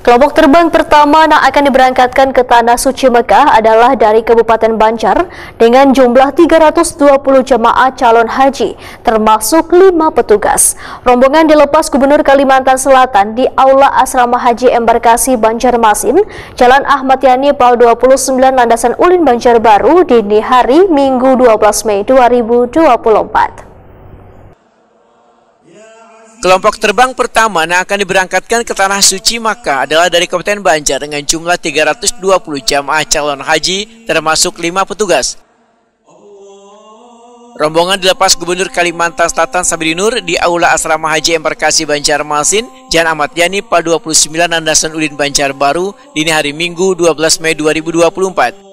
Kelompok terbang pertama yang akan diberangkatkan ke Tanah Suci Mekah adalah dari Kabupaten Banjar dengan jumlah 320 jemaah calon haji, termasuk 5 petugas. Rombongan dilepas Gubernur Kalimantan Selatan di Aula Asrama Haji Embarkasi Banjarmasin, Jalan Ahmad Yani Pal 29 Landasan Ulin Banjarbaru dini hari Minggu 12 Mei 2024. Kelompok terbang pertama yang akan diberangkatkan ke Tanah Suci Makkah adalah dari Kabupaten Banjar dengan jumlah 320 jamaah calon haji, termasuk 5 petugas. Rombongan dilepas Gubernur Kalimantan Selatan Sabri Nur di Aula Asrama Haji Embarkasi Banjarmasin, Jalan Ahmad Yani Pal 29 Landasan Ulin Banjarbaru dini hari Minggu 12 Mei 2024.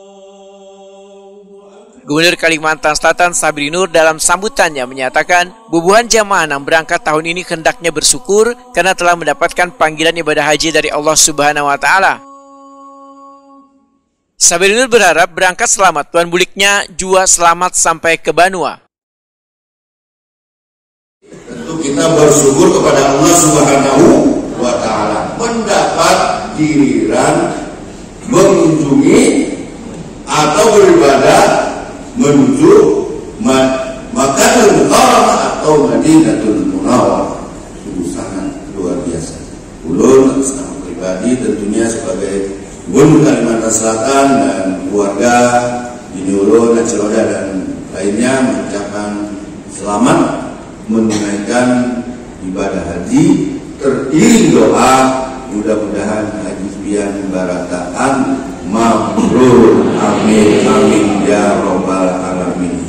Gubernur Kalimantan Selatan Sabri Nur dalam sambutannya menyatakan bubuhan jamaah yang berangkat tahun ini hendaknya bersyukur karena telah mendapatkan panggilan ibadah haji dari Allah Subhanahu wa Ta'ala. Sabri Nur berharap berangkat selamat, tuan buliknya juga selamat sampai ke Banua. Tentu kita bersyukur kepada Allah Subhanahu wa Ta'ala mendapat giliran mengunjungi atau beribadah menuju Makkahul Mukarramah atau Madinatul Munawwarah. Sungguh sangat luar biasa. Ulun secara pribadi tentunya sebagai Gubernur Kalimantan Selatan dan keluarga Bini Ulun, Aceroda dan lainnya mengucapkan selamat menunaikan ibadah haji, teriring doa mudah-mudahan haji pian barataan mabrur, amin amin ya robbal alamin.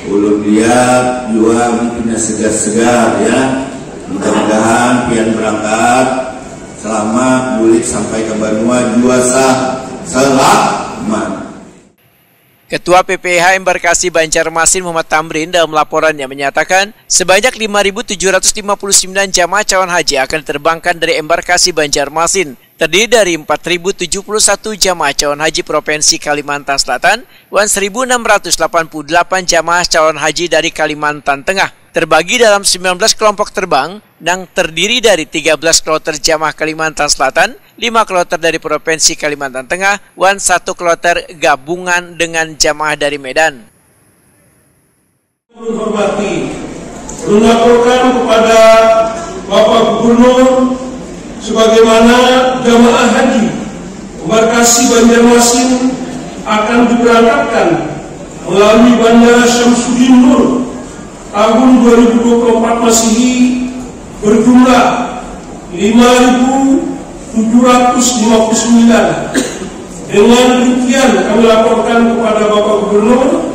Ulun lihat juga mungkin segar-segar ya, mudah-mudahan pian berangkat selamat bulik sampai ke Banua juga selamat. Ketua PPH Embarkasi Banjarmasin Muhammad Tamrin dalam laporannya menyatakan sebanyak 5.759 jamaah calon haji akan diterbangkan dari Embarkasi Banjarmasin, terdiri dari 4.071 jamaah calon haji Provinsi Kalimantan Selatan dan 1.688 jamaah calon haji dari Kalimantan Tengah, terbagi dalam 19 kelompok terbang yang terdiri dari 13 kloter jamaah Kalimantan Selatan, 5 kloter dari Provinsi Kalimantan Tengah, dan 1 kloter gabungan dengan jamaah dari Medan. Menghormati, melaporkan kepada Bapak Gubernur sebagaimana jamaah haji Embarkasi Banjarmasin akan diberangkatkan melalui Bandara Syamsuddin Nur tahun 2024 Masehi berjumlah 5.759. Dengan demikian kami laporkan kepada Bapak Gubernur,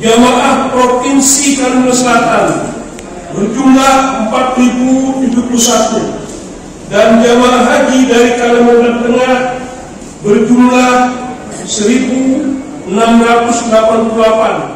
jamaah Provinsi Kalimantan Selatan berjumlah 4.071 dan jamaah haji dari Kalimantan Tengah berjumlah 1.688.